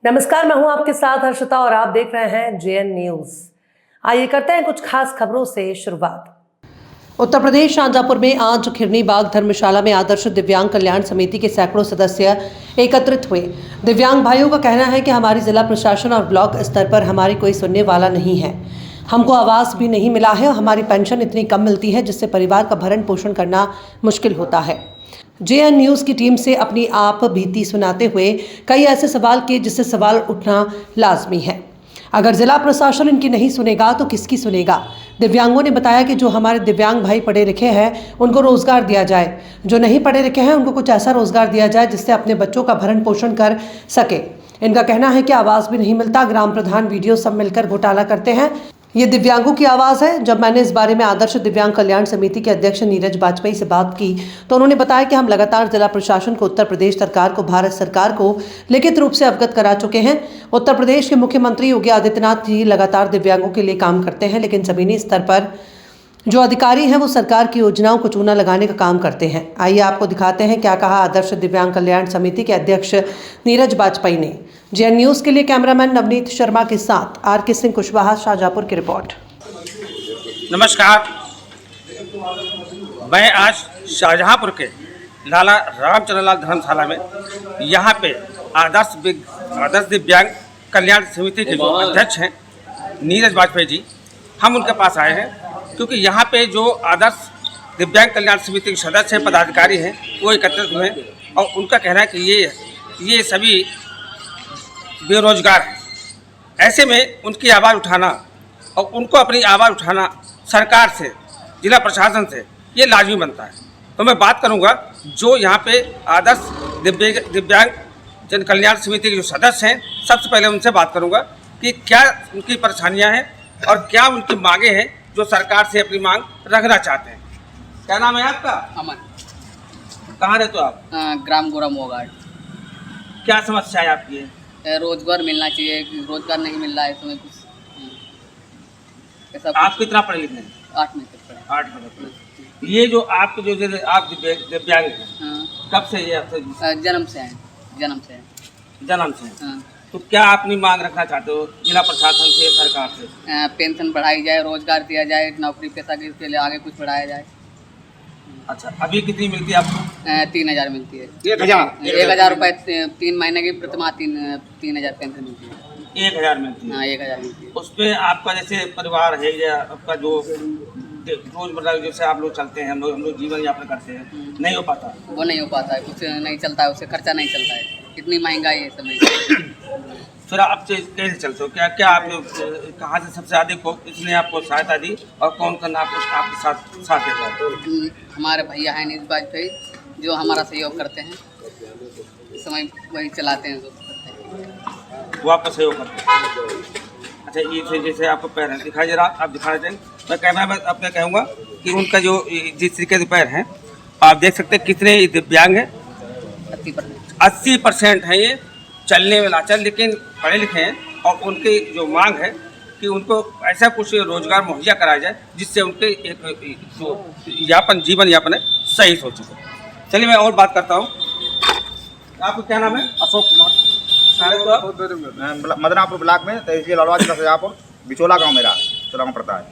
नमस्कार, मैं हूं आपके साथ हर्षिता और आप देख रहे हैं जेएन न्यूज। आइए करते हैं कुछ खास खबरों से शुरुआत। उत्तर प्रदेश शाहजहांपुर में आज खिरनी बाग धर्मशाला में आदर्श दिव्यांग कल्याण समिति के सैकड़ों सदस्य एकत्रित हुए। दिव्यांग भाइयों का कहना है कि हमारी जिला प्रशासन और ब्लॉक स्तर पर हमारी कोई सुनने वाला नहीं है। हमको आवास भी नहीं मिला है और हमारी पेंशन इतनी कम मिलती है जिससे परिवार का भरण पोषण करना मुश्किल होता है। जेएन न्यूज़ की टीम से अपनी आप बीती सुनाते हुए कई ऐसे सवाल किए जिससे सवाल उठना लाजमी है। अगर जिला प्रशासन इनकी नहीं सुनेगा तो किसकी सुनेगा। दिव्यांगों ने बताया कि जो हमारे दिव्यांग भाई पढ़े लिखे हैं उनको रोजगार दिया जाए, जो नहीं पढ़े लिखे हैं उनको कुछ ऐसा रोजगार दिया जाए जिससे अपने बच्चों का भरण पोषण कर सके। इनका कहना है कि आवास भी नहीं मिलता, ग्राम प्रधान वीडियो सब मिलकर घोटाला करते हैं। ये दिव्यांगों की आवाज़ है। जब मैंने इस बारे में आदर्श दिव्यांग कल्याण समिति के अध्यक्ष नीरज वाजपेयी से बात की तो उन्होंने बताया कि हम लगातार जिला प्रशासन को, उत्तर प्रदेश सरकार को, भारत सरकार को लिखित रूप से अवगत करा चुके हैं। उत्तर प्रदेश के मुख्यमंत्री योगी आदित्यनाथ जी लगातार दिव्यांगों के लिए काम करते हैं, लेकिन जमीनी स्तर पर जो अधिकारी हैं वो सरकार की योजनाओं को चूना लगाने का काम करते हैं। आइए आपको दिखाते हैं क्या कहा आदर्श दिव्यांग कल्याण समिति के अध्यक्ष नीरज वाजपेयी ने। जेएन न्यूज़ के लिए कैमरामैन नवनीत शर्मा के साथ आर.के. सिंह कुशवाहा, शाहजहांपुर की रिपोर्ट। नमस्कार, मैं आज शाहजहांपुर के लाला रामचंद्रलाल धर्मशाला में यहाँ पे आदर्श दिव्यांग कल्याण समिति के जो अध्यक्ष हैं नीरज वाजपेयी जी, हम उनके पास आए हैं क्योंकि यहाँ पे जो आदर्श दिव्यांग कल्याण समिति के सदस्य हैं, पदाधिकारी हैं, वो एकत्रित हुए हैं और उनका कहना है कि ये सभी बेरोजगार हैं। ऐसे में उनकी आवाज़ उठाना और उनको अपनी आवाज़ उठाना सरकार से, जिला प्रशासन से, ये लाजमी बनता है। तो मैं बात करूँगा जो यहाँ पे आदर्श दिव्यांग जन कल्याण समिति के जो सदस्य हैं, सबसे पहले उनसे बात करूँगा कि क्या उनकी परेशानियाँ हैं और क्या उनकी मांगे हैं जो सरकार से अपनी मांग रखना चाहते हैं। क्या नाम है आपका? अमन। कहाँ रहते हो आप? ग्राम गोरा मोगाट। क्या समस्या है आपकी? रोजगार मिलना चाहिए, रोजगार नहीं मिल रहा है इसमें कुछ ऐसा। आप कितना पढ़े लिखे हैं? 8 में तक पढ़ा। 8 में। ये जो आपके जो आप दिव्यांग हैं, कब से ये आपसे? जन्म से हैं। जन्म से। हाँ। तो क्या अपनी मांग रखना चाहते हो जिला प्रशासन से, सरकार से? पेंशन बढ़ाई जाए, रोजगार दिया जाए, नौकरी पेशा के लिए आगे कुछ बढ़ाया जाए। अच्छा, अभी कितनी मिलती है आपको? 3000 मिलती है। 1000 रुपये 3 महीने की प्रतिमाह 3000 पेंशन मिलती है। 1000 मिलती है? हाँ, 1000 मिलती है। उस पर आपका जैसे परिवार है या आपका जो रोजमर्रा जैसे आप लोग चलते हैं, हम लोग जीवन यापन करते हैं, नहीं हो पाता? वो नहीं हो पाता है, कुछ नहीं चलता है, उससे खर्चा नहीं चलता है, इतनी महंगाई है समय। फिर आप कैसे चलते हो? क्या आप कहाँ से सबसे अधिक इसने आपको सहायता दी और कौन करना आपके साथ देता है? हमारे भैया हैं नीरज वाजपेयी जो हमारा सहयोग करते हैं, इस समय वही चलाते हैं, वो आपका सहयोग करते हैं। अच्छा, ये जैसे आपको पैर है, दिखाई दे रहा, आप दिखाना चाहिए। मैं कैमरा में अपने कहूँगा कि उनका जो जिस तरीके से पैर हैं, आप देख सकते हैं कितने दिव्यांग हैं। 80% हैं ये चलने में लाचार, लेकिन पढ़े लिखे हैं और उनकी जो मांग है कि उनको ऐसा कुछ रोजगार मुहैया कराया जाए जिससे उनके एक जो जीवन यापन है सही हो सके। चलिए मैं और बात करता हूँ। आपको क्या नाम है? अशोक कुमार। मदनापुर ब्लॉक में तहसील लालवा जिला शाहजहांपुर, बिचोला गांव मेरा चुनाव पड़ता है।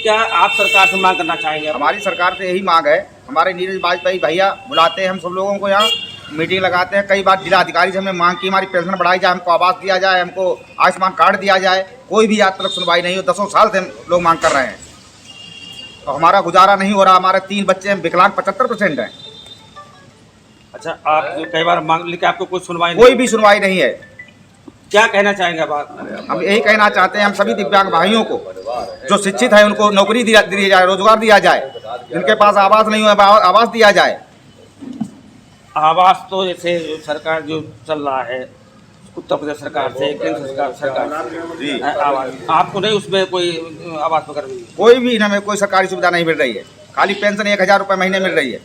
क्या आप सरकार से मांग करना चाहेंगे? हमारी सरकार से यही मांग है। हमारे नीरज वाजपेयी भैया बुलाते हैं हम सब लोगों को, यहाँ मीटिंग लगाते हैं। कई बार जिला अधिकारी से हमने मांग की, हमारी पेंशन बढ़ाई जाए, हमको आवास दिया जाए, हमको आयुष्मान कार्ड दिया जाए। कोई भी आज तक सुनवाई नहीं हो। 10 साल से हम लोग मांग कर रहे हैं तो हमारा गुजारा नहीं हो रहा। हमारे 3 बच्चे हैं, विकलांग 75% हैं। अच्छा, आप कई बार मांग लेके आपको कोई सुनवाई कोई भी सुनवाई नहीं है। क्या कहना चाहेंगे आप? हम यही कहना चाहते हैं, हम सभी दिव्यांग भाइयों को जो शिक्षित है उनको नौकरी दी जाए, रोजगार दिया जाए। जिनके पास आवास नहीं हो आवास दिया जाए। आवास तो जैसे सरकार जो चल रहा है उत्तर प्रदेश सरकार से, केंद्र सरकार जी, आवास आपको नहीं, उसमें कोई आवास वगैरह नहीं? कोई भी हमें कोई सरकारी सुविधा नहीं मिल रही है। खाली पेंशन 1000 रुपये महीने मिल रही है।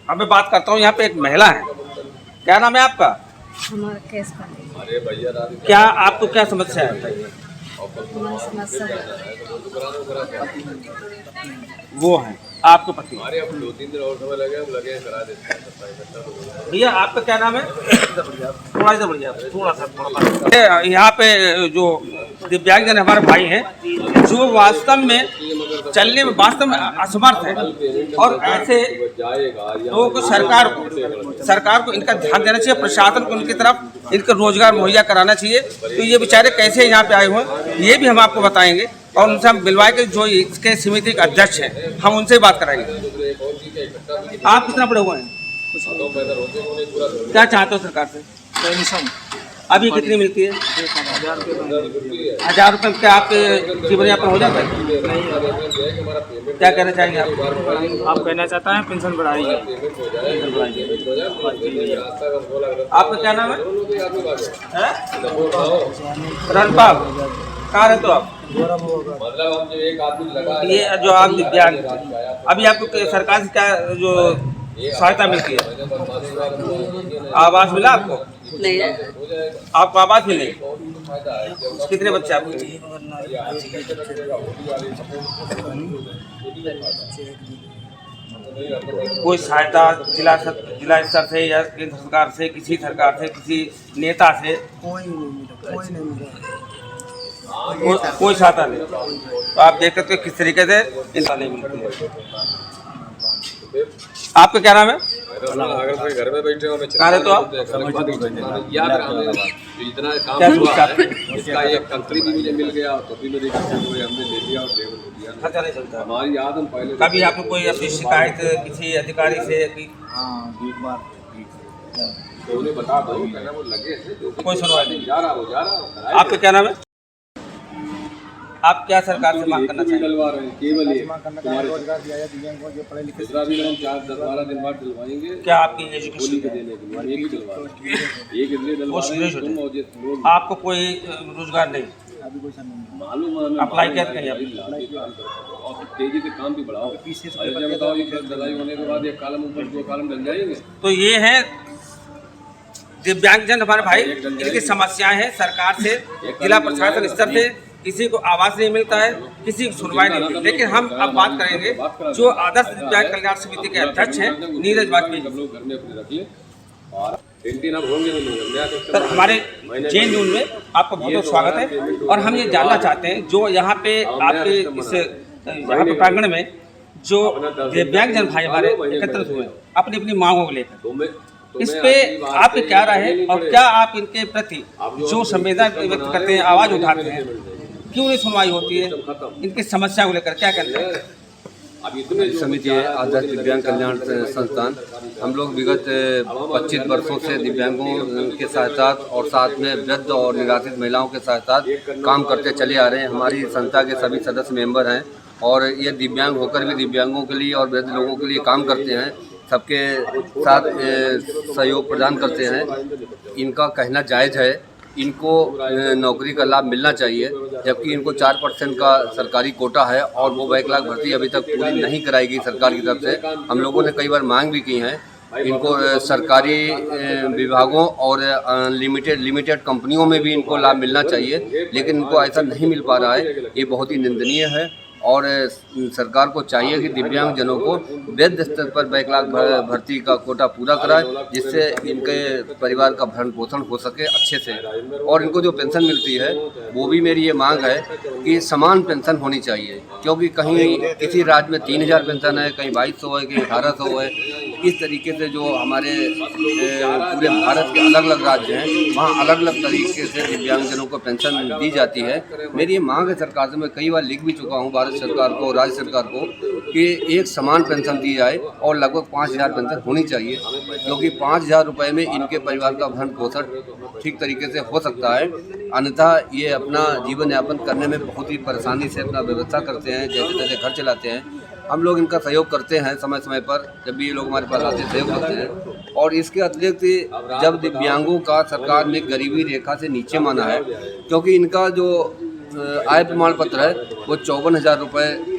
अब मैं बात करता हूँ, यहाँ पे एक महिला है। क्या नाम है आपका? हमारा केस क्या आपको क्या समस्या है? वो हैं आपके पति। हमारे अब 2-3 दिन और समय लगे, हम लगे हैं करा देते हैं। भैया आपका क्या नाम है? थोड़ा सा बढ़िया, थोड़ा सा। यहाँ पे जो दिव्यांगजन हमारे भाई हैं जो वास्तव में चलने में वास्तव में असमर्थ है, और ऐसे लोगों को सरकार को इनका ध्यान देना चाहिए, प्रशासन को इनकी तरफ इनका रोजगार मुहैया कराना चाहिए। तो ये बेचारे कैसे यहाँ पे आए हुए हैं ये भी हम आपको बताएंगे, और उनसे हम मिलवाए के जो इसके समिति के अध्यक्ष हैं हम उनसे बात कराएंगे। आप कितना पढ़े हुए हैं? क्या चाहते हो सरकार से? पेंशन अभी कितनी मिलती है? 1000 रुपये। क्या आपके जीवन यापन हो जाता है? क्या कहना चाहेंगे आप कहना चाहता है पेंशन बढ़ाइए। आपका क्या नाम है? रणपाल। कहाँ रहते हो आप? मतलब हम जो एक आदमी लगा, ये जो आप दिव्यांग, अभी आपको सरकार से क्या जो सहायता मिलती है? आवास मिला आपको? नहीं है। आपको आवास मिले? कितने बच्चे आपके? कोई सहायता जिला स्तर से या केंद्र सरकार से, किसी सरकार से, किसी नेता से? कोई सहायता नहीं। तो आप देख सकते हो किस तरीके से इनका नहीं मिलती है। आपका क्या नाम है? अगर कोई घर में बैठे हो, कहाँ रहते हो आप? याद रहा इतना काम क्या हुआ सोचते है, आप? इसका एक कंट्री भी मुझे मिल गया, तो भी मेरी हमने ले लिया और लेबर हो दिया। खर्चा नहीं चलता। हमारी याद हम पहले कभी आपको कोई अपनी शिकायत किसी अधिकारी से की? तो उन्हें बता दो, कहना वो लगे थे, जो कोई सुनवाई नहीं। जा रहा हो। आपका क्या नाम है? आप क्या सरकार से मांग करना चाहेंगे? डलवा रहे हैं केवल ये दूसरा भी हम 4-10-12 दिन बाद डलवाएंगे। क्या आपकी होली एजुकेशन के देने के लिए एक ही डलवा रहे हैं, एक इसलिए डलवा वो रहे हैं, सीरियस तुम और ये लोग आपको कोई रोजगार नहीं? मालूम है हमें, अप्लाई क्या करें आप? और फिर तेजी से काम भी बढ़ाओ। अरे बताओ, ये डलाई होने के बाद एक कॉलम ऊपर 2 कॉलम डल जाएंगे। तो ये है दिव्यांगजन हमारे भाई, इनकी समस्याएं हैं सरकार से, जिला प्रशासन स्तर से किसी को आवास नहीं मिलता है, किसी को सुनवाई नहीं मिलती। लेकिन हम अब बात करेंगे जो आदर्श दिव्यांग कल्याण समिति के अध्यक्ष हैं नीरज वाजपेयी। सब लोग घर में अपने रख ले और 3 अब होंगे वो लोग। सर हमारे जेएन न्यूज़ में आपका बहुत बहुत स्वागत है, और हम ये जानना चाहते हैं जो यहाँ पे आपके इस यहाँ पे प्रांगण में जो दिव्यांगजन भाई हमारे एकत्रित हुए अपनी अपनी मांगों को लेकर, इस पे आपकी क्या राय है, और क्या आप इनके प्रति जो संवेदना व्यक्त करते हैं, आवाज़ उठाते हैं, क्यों नहीं सुनवाई होती है, इनकी समस्या को लेकर क्या कहते हैं? समिति है आदर्श दिव्यांग कल्याण संस्थान। हम लोग विगत 25 वर्षों से दिव्यांगों के साथ साथ और साथ में वृद्ध और निराश्रित महिलाओं के साथ साथ काम करते चले आ रहे हैं। हमारी संस्था के सभी सदस्य मेंबर हैं, और ये दिव्यांग होकर भी दिव्यांगों के लिए और वृद्ध लोगों के लिए काम करते हैं, सबके साथ सहयोग प्रदान करते हैं। इनका कहना जायज़ है, इनको नौकरी का लाभ मिलना चाहिए, जबकि इनको 4% का सरकारी कोटा है और वो बैकलॉग भर्ती अभी तक पूरी नहीं कराई गई सरकार की तरफ से। हम लोगों ने कई बार मांग भी की हैं, इनको सरकारी विभागों और लिमिटेड कंपनियों में भी इनको लाभ मिलना चाहिए, लेकिन इनको ऐसा नहीं मिल पा रहा है। ये बहुत ही निंदनीय है, और सरकार को चाहिए कि दिव्यांगजनों को वृद्ध स्तर पर बैकलॉग भर्ती का कोटा पूरा कराए, जिससे इनके परिवार का भरण पोषण हो सके अच्छे से। और इनको जो पेंशन मिलती है वो भी मेरी ये मांग है कि समान पेंशन होनी चाहिए, क्योंकि कहीं किसी राज्य में 3000 पेंशन है, कहीं 2200 है, कहीं 1800 है। इस तरीके से जो हमारे पूरे भारत के अलग अलग राज्य हैं वहाँ अलग अलग तरीके से दिव्यांगजनों को पेंशन दी जाती है। मेरी ये मांग है सरकार से, मैं कई बार लिख भी चुका हूँ भारत सरकार को, राज्य सरकार को, कि एक समान पेंशन दी जाए और लगभग 5000 पेंशन होनी चाहिए, क्योंकि 5000 रुपये में इनके परिवार का भरण पोषण ठीक तरीके से हो सकता है। अन्यथा ये अपना जीवन यापन करने में बहुत ही परेशानी से अपना व्यवस्था करते हैं, जैसे तैसे घर चलाते हैं। हम लोग इनका सहयोग करते हैं समय समय पर, जब भी ये लोग हमारे पास आते हैं सहयोग करते हैं। और इसके अतिरिक्त जब दिव्यांगों का सरकार ने गरीबी रेखा से नीचे माना है, क्योंकि इनका जो आय प्रमाण पत्र है वो 54,000 रुपये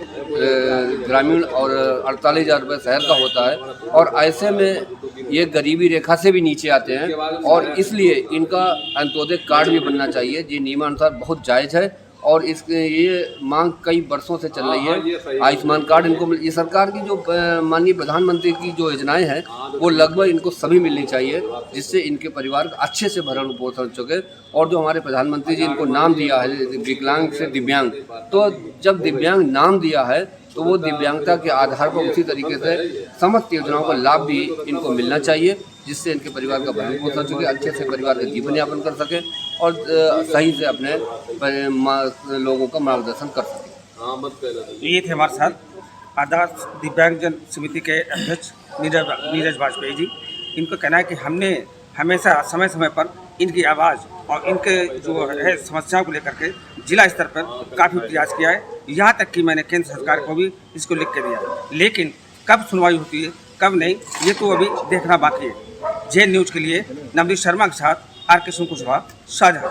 ग्रामीण और 48,000 रुपये शहर का होता है, और ऐसे में ये गरीबी रेखा से भी नीचे आते हैं, और इसलिए इनका अंत्योदय कार्ड भी बनना चाहिए, जी नियमानुसार बहुत जायज़ है। और इस ये मांग कई वर्षों से चल रही है। आयुष्मान कार्ड इनको ये सरकार की जो माननीय प्रधानमंत्री की जो योजनाएं हैं वो लगभग इनको सभी मिलनी चाहिए, जिससे इनके परिवार का अच्छे से भरण पोषण सके। और जो हमारे प्रधानमंत्री जी इनको नाम दिया है विकलांग से दिव्यांग, तो जब दिव्यांग नाम दिया है तो वो दिव्यांगता के आधार पर उसी तरीके से समस्त योजनाओं का लाभ भी इनको मिलना चाहिए, जिससे इनके परिवार का भरण पोषण सके, अच्छे से परिवार का जीवन यापन कर सके और सही से अपने लोगों का मार्गदर्शन कर सके। ये थे हमारे साथ आदर्श दिव्यांगजन समिति के अध्यक्ष नीरज वाजपेयी जी। इनको कहना है कि हमने हमेशा समय समय पर इनकी आवाज़ और इनके जो है समस्याओं को लेकर के जिला स्तर पर काफ़ी प्रयास किया है। यहाँ तक कि मैंने केंद्र सरकार को भी इसको लिख के दिया, लेकिन कब सुनवाई होती है कब नहीं ये तो अभी देखना बाकी है। जे न्यूज़ के लिए नवनीत शर्मा के साथ आर के कुशवाहा, शाहजहां।